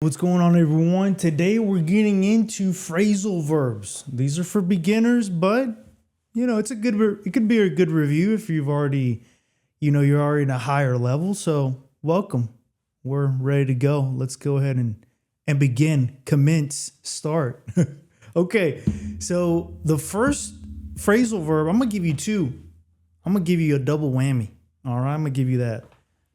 What's going on, everyone? Today we're getting into phrasal verbs. These are for beginners, but it's it could be a good review if you've already, you're already in a higher level. So welcome. We're ready to go. Let's go ahead and begin, commence, start. Okay, so the first phrasal verb, I'm gonna give you two. I'm gonna give you a double whammy. All right, I'm gonna give you that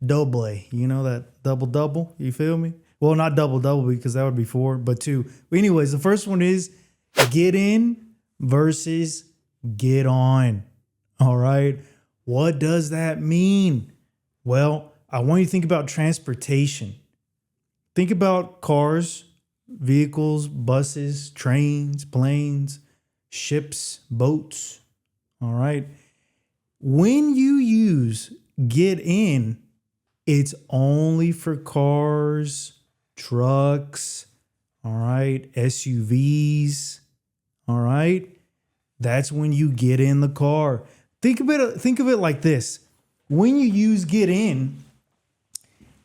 double. That double. You feel me? Well, not double because that would be four, but two. But anyways, the first one is get in versus get on. All right. What does that mean? Well, I want you to think about transportation. Think about cars, vehicles, buses, trains, planes, ships, boats. All right. When you use get in, it's only for cars, trucks, all right, SUVs, all right. That's when you get in the car. Think of it like this. When you use get in,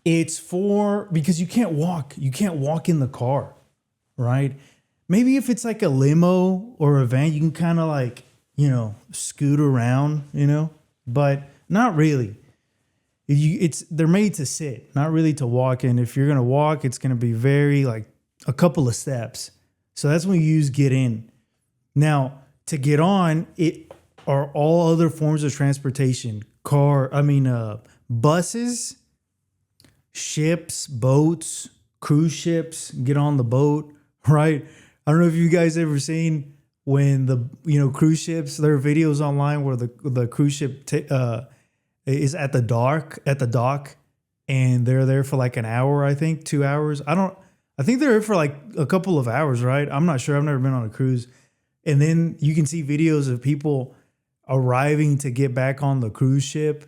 it's for because you can't walk. You can't walk in the car, right? Maybe if it's like a limo or a van, you can kind of like, scoot around, but not really. They're made to sit, not really to walk. And if you're gonna walk, it's gonna be very like a couple of steps. So that's when you use get in. Now to get on, it are all other forms of transportation. Buses, ships, boats, cruise ships. Get on the boat, right? I don't know if you guys ever seen when the cruise ships. There are videos online where the cruise ship is at the dock, and they're there for like an hour, I think, 2 hours. I think they're there for like a couple of hours, right? I'm not sure. I've never been on a cruise. And then you can see videos of people arriving to get back on the cruise ship,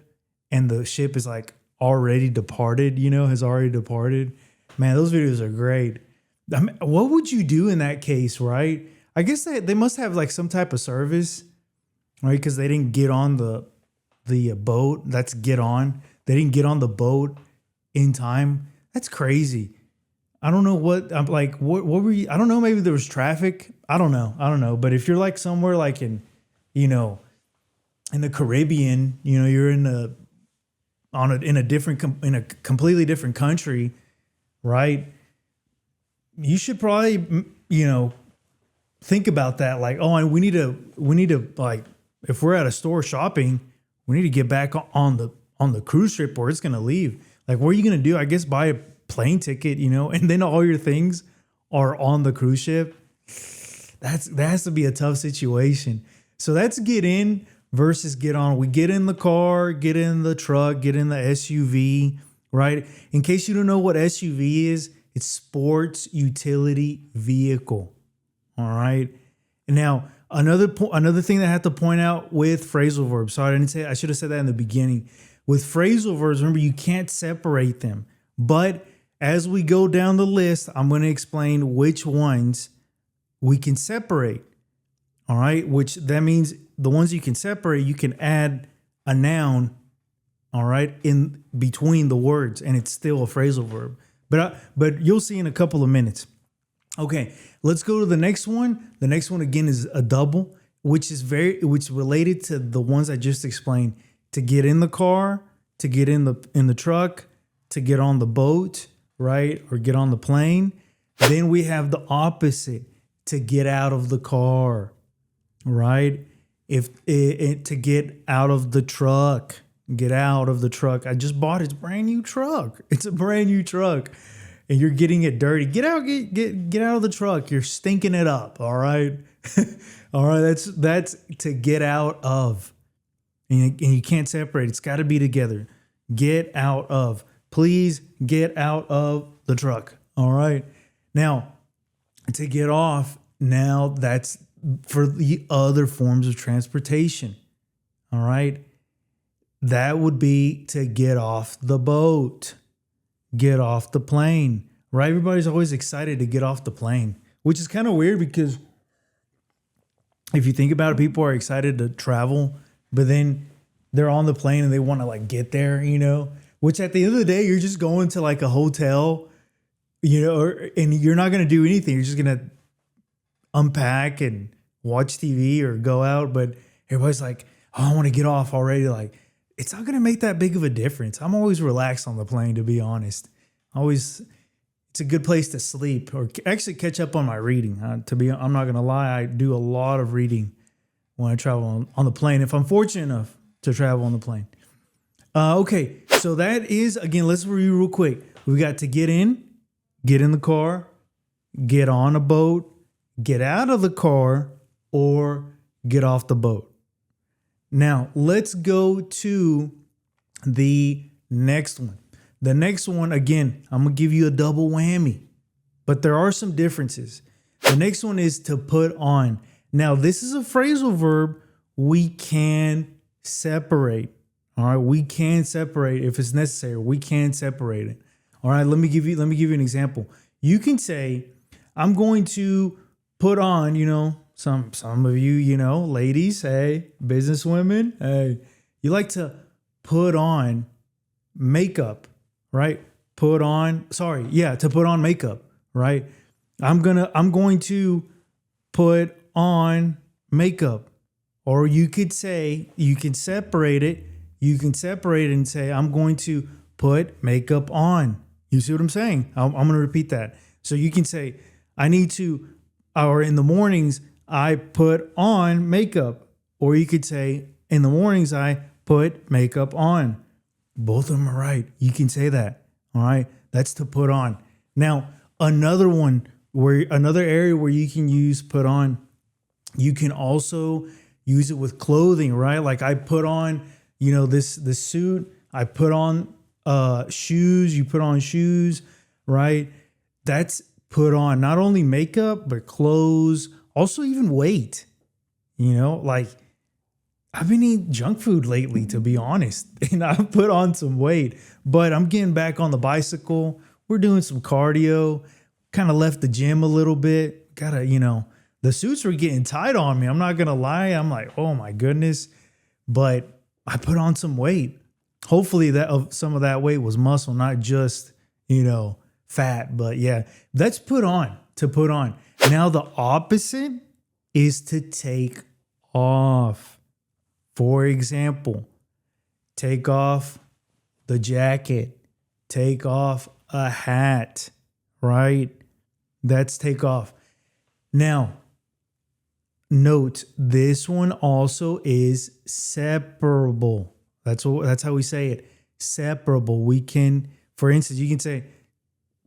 and the ship is like already departed, has already departed. Man, those videos are great. I mean, what would you do in that case, right? I guess they must have like some type of service, right? Because they didn't get on the boat. That's get on. They didn't get on the boat in time. That's crazy. I don't know what I'm like. What were you? I don't know. Maybe there was traffic. I don't know. But if you're like somewhere like in the Caribbean, you're in a completely different country, right? You should probably think about that. Like, oh, we need to like if we're at a store shopping. We need to get back on the cruise ship or it's going to leave. Like, what are you going to do? I guess buy a plane ticket, and then all your things are on the cruise ship. That has to be a tough situation. So that's get in versus get on. We get in the car, get in the truck, get in the SUV, right? In case you don't know what SUV is, it's sports utility vehicle. All right. And now, another thing that I have to point out with phrasal verbs. So I should have said that in the beginning. With phrasal verbs, remember you can't separate them. But as we go down the list, I'm going to explain which ones we can separate. All right, which that means the ones you can separate, you can add a noun. All right, in between the words, and it's still a phrasal verb. But you'll see in a couple of minutes. Okay, let's go to the next one. The next one again is a double, which related to the ones I just explained. To get in the car, to get in the truck, to get on the boat, right? Or get on the plane. Then we have the opposite, to get out of the car, right? To get out of the truck, get out of the truck. I just bought its brand new truck. It's a brand new truck. And you're getting it dirty. Get out of the truck. You're stinking it up. All right. All right. That's to get out of. And you can't separate. It's got to be together. Get out of. Please get out of the truck. All right. Now, to get off, now that's for the other forms of transportation. All right. That would be to get off the boat. Get off the plane, right? Everybody's always excited to get off the plane, which is kind of weird because if you think about it, people are excited to travel, but then they're on the plane and they want to like get there, which at the end of the day, you're just going to like a hotel and you're not going to do anything. You're just going to unpack and watch TV or go out. But everybody's like, oh, I want to get off already. Like, it's not going to make that big of a difference. I'm always relaxed on the plane, to be honest. It's a good place to sleep or actually catch up on my reading. I'm not going to lie. I do a lot of reading when I travel on the plane, if I'm fortunate enough to travel on the plane. Okay, so that is, again, let's review real quick. We got to get in the car, get on a boat, get out of the car, or get off the boat. Now, let's go to the next one. The next one, again, I'm going to give you a double whammy, but there are some differences. The next one is to put on. Now, this is a phrasal verb we can separate. All right, we can separate if it's necessary. We can separate it. All right, let me give you an example. You can say, I'm going to put on, some of you, ladies, hey, businesswomen, hey, you like to put on makeup, right? To put on makeup, right? I'm going to put on makeup. Or you could say, you can separate it and say, I'm going to put makeup on. You see what I'm saying? I'm going to repeat that. So you can say, or in the mornings, I put on makeup. Or you could say, in the mornings, I put makeup on. Both of them are right. You can say that. All right. That's to put on. Now, another area where you can use put on, you can also use it with clothing, right? Like I put on, this suit. I put on shoes. You put on shoes, right? That's put on not only makeup, but clothes, also even weight. Like I've been eating junk food lately, to be honest, and I've put on some weight, but I'm getting back on the bicycle. We're doing some cardio, kind of left the gym a little bit. The suits were getting tight on me. I'm not going to lie. I'm like, oh my goodness. But I put on some weight. Hopefully some of that weight was muscle, not just, fat. But yeah, that's put on, to put on. Now the opposite is to take off. For example, take off the jacket, take off a hat, right? That's take off. Now, note, this one also is separable. That's how we say it. Separable. We can, for instance, you can say,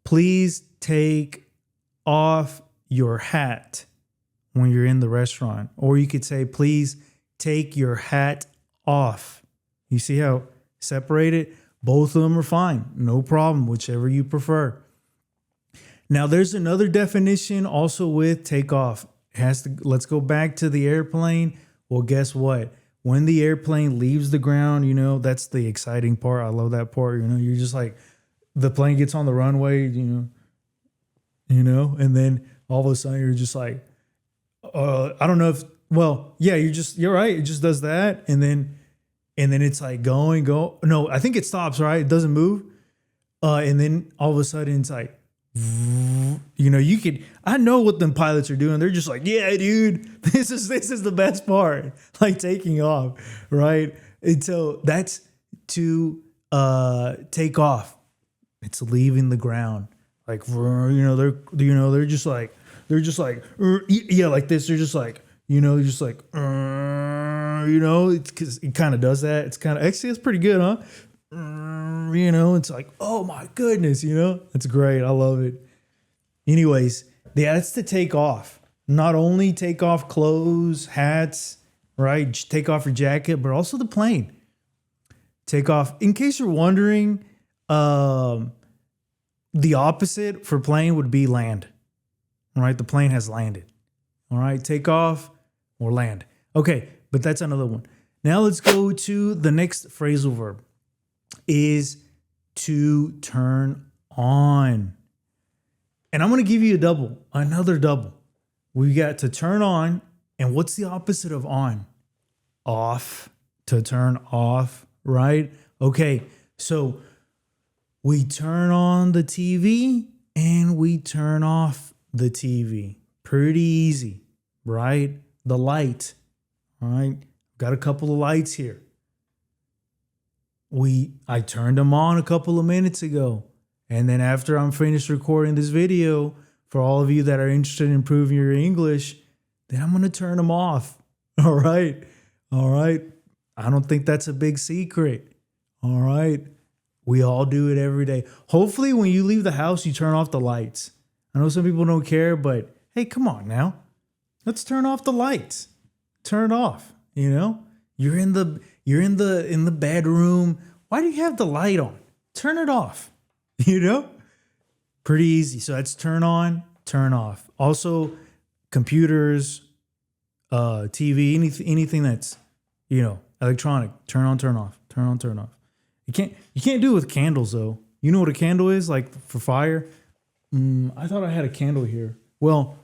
please take off your hat when you're in the restaurant. Or you could say, please take your hat off. You see how separated? Both of them are fine. No problem, whichever you prefer. Now, there's another definition also with take off. Let's go back to the airplane. Well, guess what? When the airplane leaves the ground, that's the exciting part. I love that part. You're just like, the plane gets on the runway, and then all of a sudden you're just like, I don't know if, well, yeah, you're right. It just does that. And then it's like go. No, I think it stops, right? It doesn't move. And then all of a sudden it's like, I know what them pilots are doing. They're just like, yeah, dude, this is the best part, like taking off, right? And so that's to take off. It's leaving the ground. Like, they're just like, yeah, like this. They're just like, it's because it kind of does that. It's kind of, actually, it's pretty good, huh? It's like, oh my goodness, it's great. I love it. Anyways, yeah, that's to take off. Not only take off clothes, hats, right? Take off your jacket, but also the plane. Take off. In case you're wondering, the opposite for plane would be land. All right, the plane has landed. All right, take off or land. Okay, but that's another one. Now let's go to the next phrasal verb. Is to turn on. And I'm going to give you another double. We got to turn on. And what's the opposite of on? Off. To turn off, right? Okay, so we turn on the TV and we turn off the TV. Pretty easy, right? The light, all right? Got a couple of lights here. I turned them on a couple of minutes ago. And then after I'm finished recording this video, for all of you that are interested in improving your English, then I'm going to turn them off. All right. All right. I don't think that's a big secret. All right. We all do it every day. Hopefully when you leave the house, you turn off the lights. I know some people don't care, but hey, come on now. Let's turn off the lights. Turn it off. You know, you're in the bedroom. Why do you have the light on? Turn it off. You know, pretty easy. So that's turn on, turn off. Also, computers, TV, anything that's, you know, electronic. Turn on, turn off. Turn on, turn off. You can't do it with candles though. You know what a candle is, like for fire? I thought I had a candle here. Well,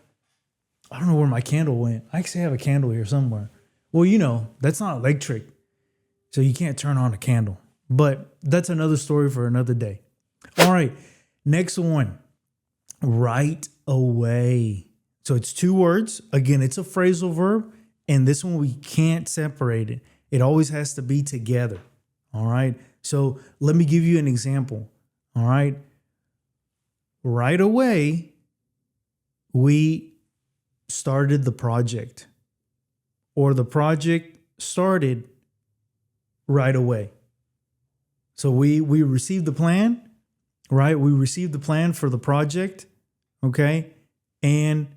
I don't know where my candle went. I actually have a candle here somewhere. Well, you know, that's not electric, so you can't turn on a candle. But that's another story for another day. All right, next one, right away. So it's 2 words. Again, it's a phrasal verb, and this one we can't separate it. It always has to be together. All right. So let me give you an example. All right. Right away, we started the project, or the project started right away. So we received the plan, right? We received the plan for the project, okay? And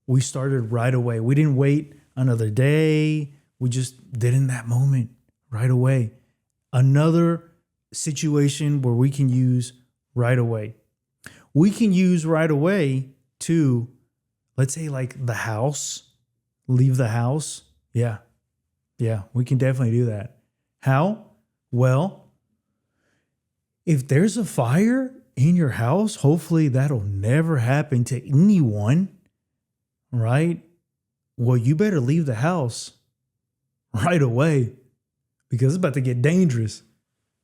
we started right away. We didn't wait another day. We just did in that moment right away. Another situation where we can use right away. We can use right away to, let's say, like the house, leave the house. Yeah, we can definitely do that. How? Well, if there's a fire in your house, hopefully that'll never happen to anyone, right? Well, you better leave the house right away because it's about to get dangerous.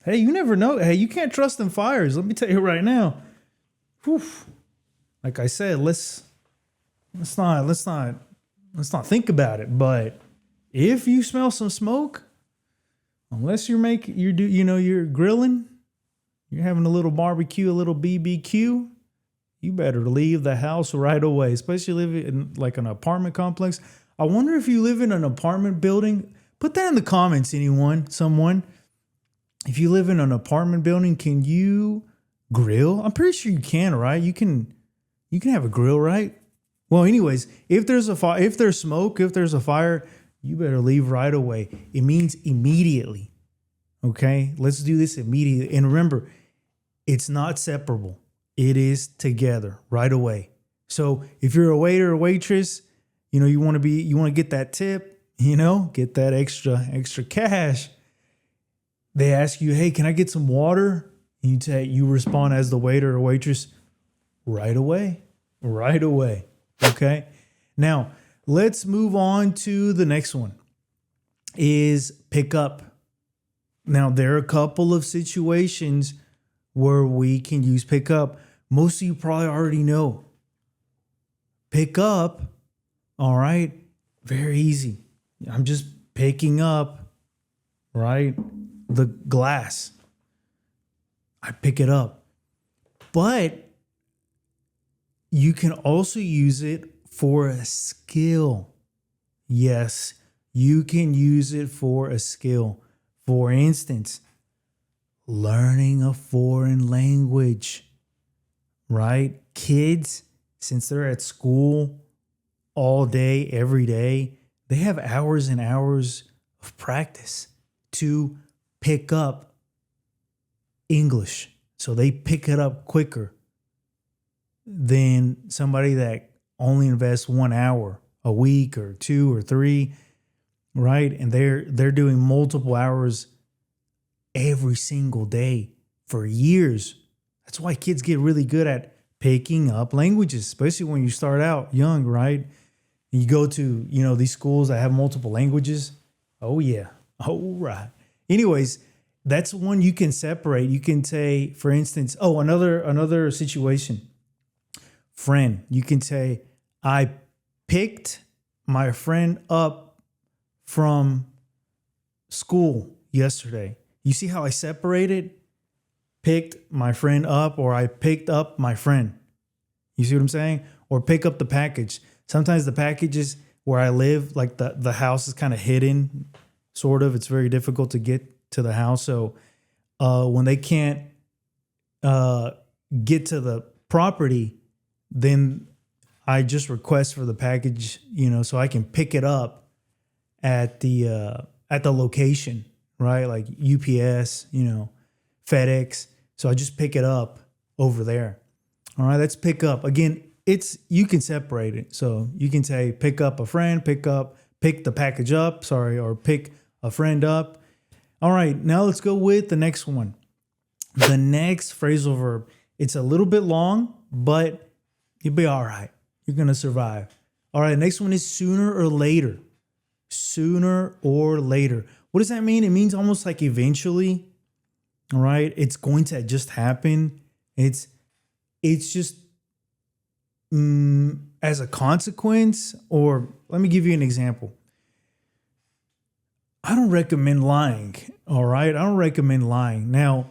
Hey, you never know. Hey, you can't trust them fires. Let me tell you right now. Whew. Like I said, let's not think about it. But if you smell some smoke, unless you're grilling, you're having a little barbecue, a little BBQ, you better leave the house right away. Especially live in like an apartment complex. I wonder if you live in an apartment building. Put that in the comments, someone. If you live in an apartment building, can you grill? I'm pretty sure you can, right? You can have a grill, right? Well, anyways, if there's smoke, if there's a fire, you better leave right away. It means immediately. Okay? Let's do this immediately. And remember, it's not separable. It is together right away. So if you're a waiter or waitress, you want to get that tip, get that extra cash. They ask you, hey, can I get some water? And you respond as the waiter or waitress, right away. Right away. Okay. Now let's move on to the next one is pick up. Now there are a couple of situations where we can use pick up. Most of you probably already know. Pick up. All right. Very easy. I'm just picking up, right? The glass. I pick it up. But you can also use it for a skill. Yes, you can use it for a skill. For instance, learning a foreign language, right? Kids, since they're at school all day, every day, they have hours and hours of practice to pick up English. So they pick it up quicker than somebody that only invests 1 hour a week or 2 or 3, right? And they're doing multiple hours every single day for years. That's why kids get really good at picking up languages, especially when you start out young, right? And you go to, these schools that have multiple languages. Oh yeah. All right. Anyways, that's one you can separate. You can say, for instance, another situation. friend. You can say, I picked my friend up from school yesterday. You see how I separated? Picked my friend up, or I picked up my friend. You see what I'm saying? Or pick up the package. Sometimes the packages where I live, like the house is kind of hidden, sort of. It's very difficult to get to the house. So when they can't get to the property, then I just request for the package, so I can pick it up at the location, right? Like UPS, FedEx. So I just pick it up over there. All right, let's pick up. Again, you can separate it. So you can say pick up a friend, pick the package up, or pick a friend up. All right, now let's go with the next one. The next phrasal verb. It's a little bit long, but you'll be all right. You're going to survive. All right, next one is sooner or later. Sooner or later. What does that mean? It means almost like eventually. All right, it's going to just happen. It's just as a consequence, or let me give you an example. I don't recommend lying. All right, I don't recommend lying. Now,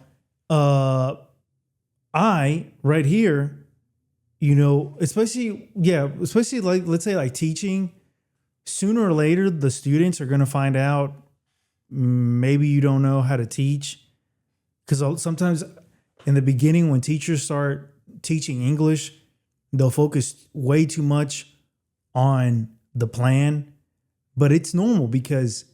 I right here, especially like, let's say like teaching, sooner or later the students are going to find out maybe you don't know how to teach. Because sometimes in the beginning, when teachers start teaching English, they'll focus way too much on the plan. But it's normal because,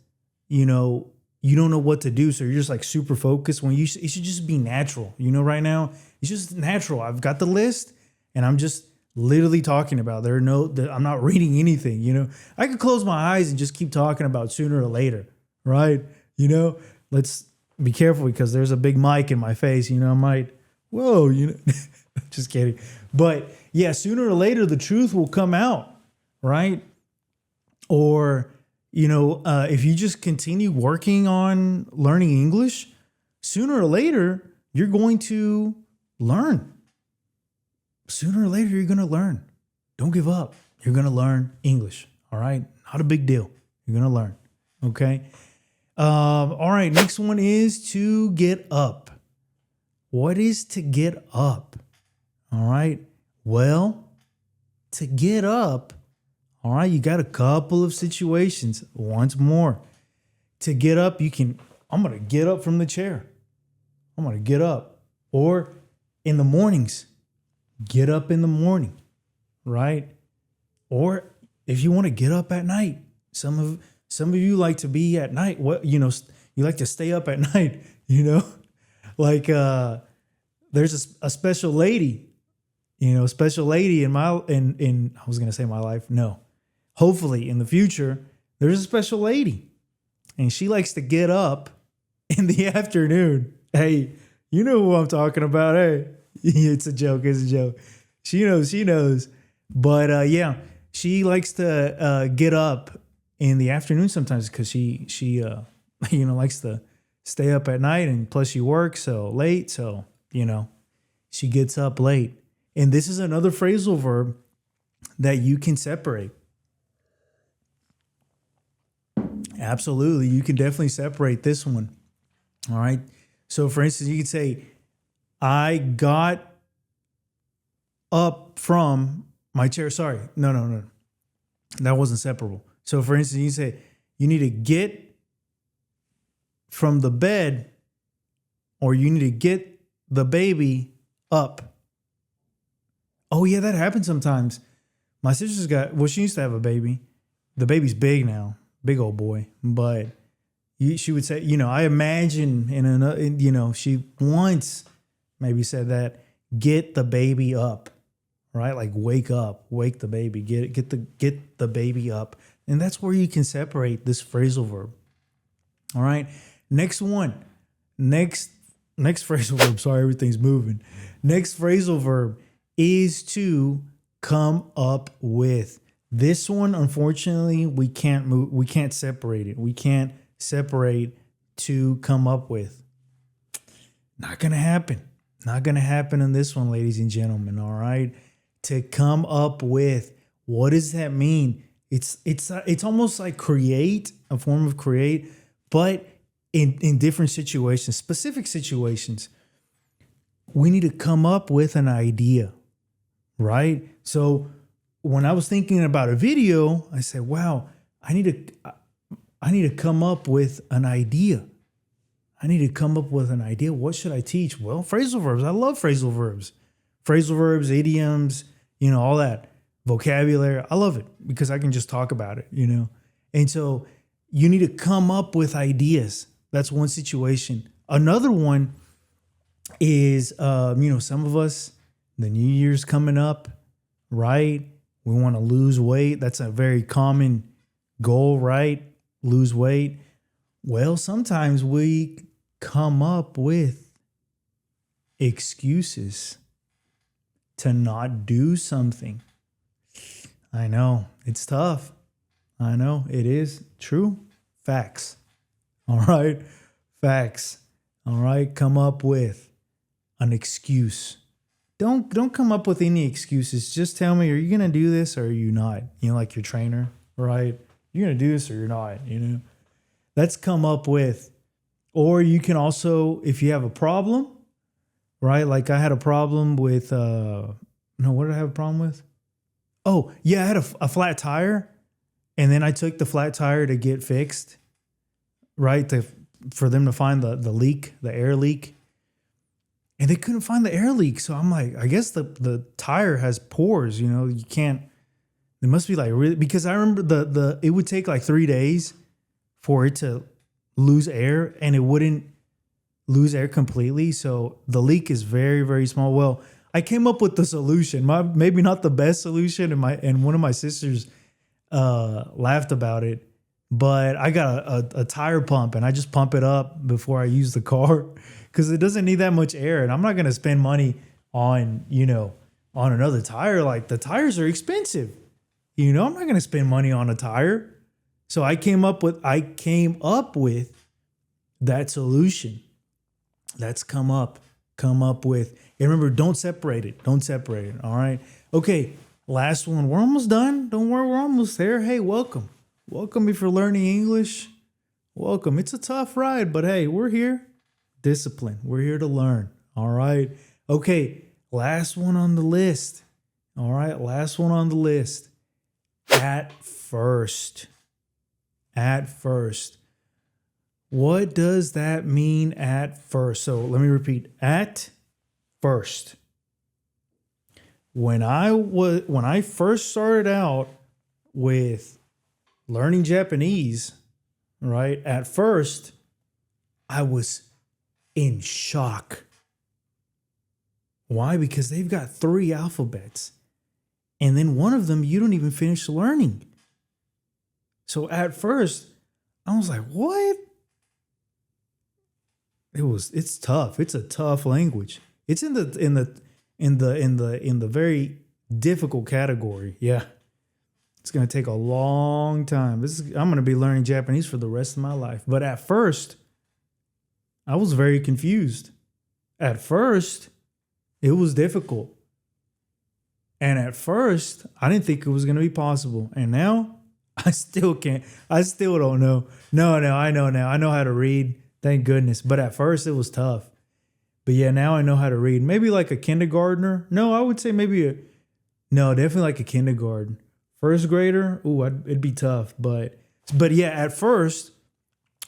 you don't know what to do. So you're just like super focused when it should just be natural. Right now, it's just natural. I've got the list and I'm just literally talking about I'm not reading anything, I could close my eyes and just keep talking about sooner or later, right? Let's be careful because there's a big mic in my face, I might, just kidding. But yeah, sooner or later, the truth will come out, right? Or, if you just continue working on learning English, sooner or later, you're going to learn. Sooner or later, you're going to learn. Don't give up. You're going to learn English, all right? Not a big deal. You're going to learn, okay? All right, next one is to get up. What is to get up? All right, well, to get up, all right, you got a couple of situations. Once more, to get up, I'm going to get up from the chair. I'm going to get up. Or in the mornings, get up in the morning, right? Or if you want to get up at night, some of you like to be at night. You like to stay up at night, like there's a special lady, in I was going to say my life. No, hopefully in the future, there's a special lady and she likes to get up in the afternoon. Hey, you know who I'm talking about. Hey, it's a joke. She knows. But yeah, she likes to get up in the afternoon sometimes because she likes to stay up at night, and plus she works so late, so she gets up late. And this is another phrasal verb that you can separate. Absolutely, you can definitely separate this one. All right. So for instance, you could say, I got up from my chair. Sorry. No. That wasn't separable. So for instance, you say, you need to get from the bed, or you need to get the baby up. Oh yeah, that happens sometimes. My sister's she used to have a baby. The baby's big now, big old boy. But she would say, I imagine she once maybe said that, get the baby up, right? Like wake the baby, get the baby up. And that's where you can separate this phrasal verb. All right. Next one. Next phrasal verb. Sorry, everything's moving. Next phrasal verb is to come up with. This one, unfortunately, we can't separate it. We can't separate to come up with. Not going to happen. Not going to happen in this one, ladies and gentlemen. All right. to come up with. What does that mean? It's almost like create, a form of create, but in different situations, specific situations. We need to come up with an idea, right? So when I was thinking about a video, I said, wow, I need to come up with an idea. I need to come up with an idea. What should I teach? Well, phrasal verbs. I love phrasal verbs. Phrasal verbs, idioms, all that. Vocabulary. I love it because I can just talk about it, And so you need to come up with ideas. That's one situation. Another one is, some of us, the New Year's coming up, right? We want to lose weight. That's a very common goal, right? Lose weight. Well, sometimes we come up with excuses to not do something. I know it's tough. I know it is true. Facts. All right. Facts. All right. Come up with an excuse. Don't come up with any excuses. Just tell me, are you going to do this or are you not? Like your trainer, right? You're going to do this or you're not, Let's come up with. Or you can also, if you have a problem, right? Like I had a problem with, what did I have a problem with? Oh, yeah, I had a flat tire. And then I took the flat tire to get fixed, right? For them to find the leak, the air leak. And they couldn't find the air leak. So I'm like, I guess the tire has pores, you can't, it must be like really, because I remember it would take like 3 days for it to lose air and it wouldn't lose air completely. So the leak is very, very small. Well, I came up with the solution, maybe not the best solution. And one of my sisters laughed about it, but I got a tire pump and I just pump it up before I use the car because it doesn't need that much air. And I'm not going to spend money on, on another tire. Like the tires are expensive. I'm not going to spend money on a tire. So I came up with that solution. Let's come up with. And remember, don't separate it. All right. Okay. Last one. We're almost done. Don't worry. We're almost there. Hey, welcome. Welcome if you're learning English. Welcome. It's a tough ride, but hey, we're here. Discipline. We're here to learn. All right. Okay. Last one on the list. All right. Last one on the list. At first. At first. What does that mean at first? So let me repeat. At first. When I first started out with learning Japanese, right? At first, I was in shock. Why? Because they've got 3 alphabets. And then one of them you don't even finish learning. So at first, I was like, what? It's tough. It's a tough language. It's in the very difficult category. Yeah. It's going to take a long time. I'm going to be learning Japanese for the rest of my life. But at first, I was very confused. At first, it was difficult. And at first, I didn't think it was going to be possible. And now, I still can't. I still don't know. No, I know now. I know how to read. Thank goodness. But at first, it was tough. But yeah, now I know how to read. Maybe like a kindergartner. No, I would say definitely like a kindergarten. First grader, it'd be tough. But yeah, at first,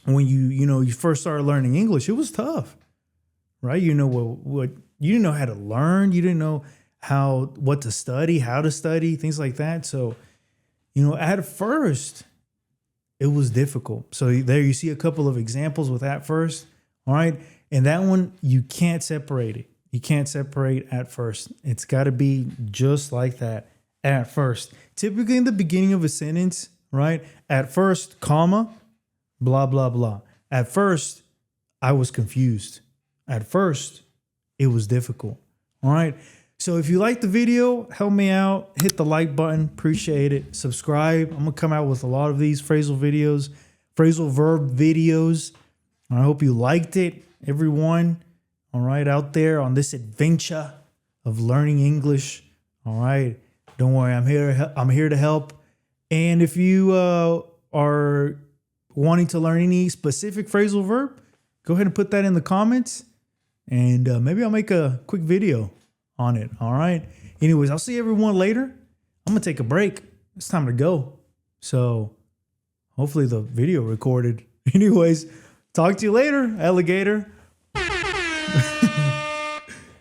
when you first started learning English, it was tough, right? You know what you didn't know how to learn. You didn't know what to study, how to study, things like that. So, at first, it was difficult. So there you see a couple of examples with at first. All right. And that one, you can't separate it. You can't separate at first. It's got to be just like that. At first. Typically in the beginning of a sentence, right? At first, comma, blah, blah, blah. At first, I was confused. At first, it was difficult. All right. So if you like the video, help me out. Hit the like button. Appreciate it. Subscribe. I'm going to come out with a lot of these phrasal videos, phrasal verb videos. I hope you liked it, everyone. All right, out there on this adventure of learning English. All right. Don't worry. I'm here. I'm here to help. And if you are wanting to learn any specific phrasal verb, go ahead and put that in the comments. And maybe I'll make a quick video on it. All right. Anyways, I'll see everyone later. I'm going to take a break. It's time to go. So hopefully the video recorded. Anyways, talk to you later, alligator.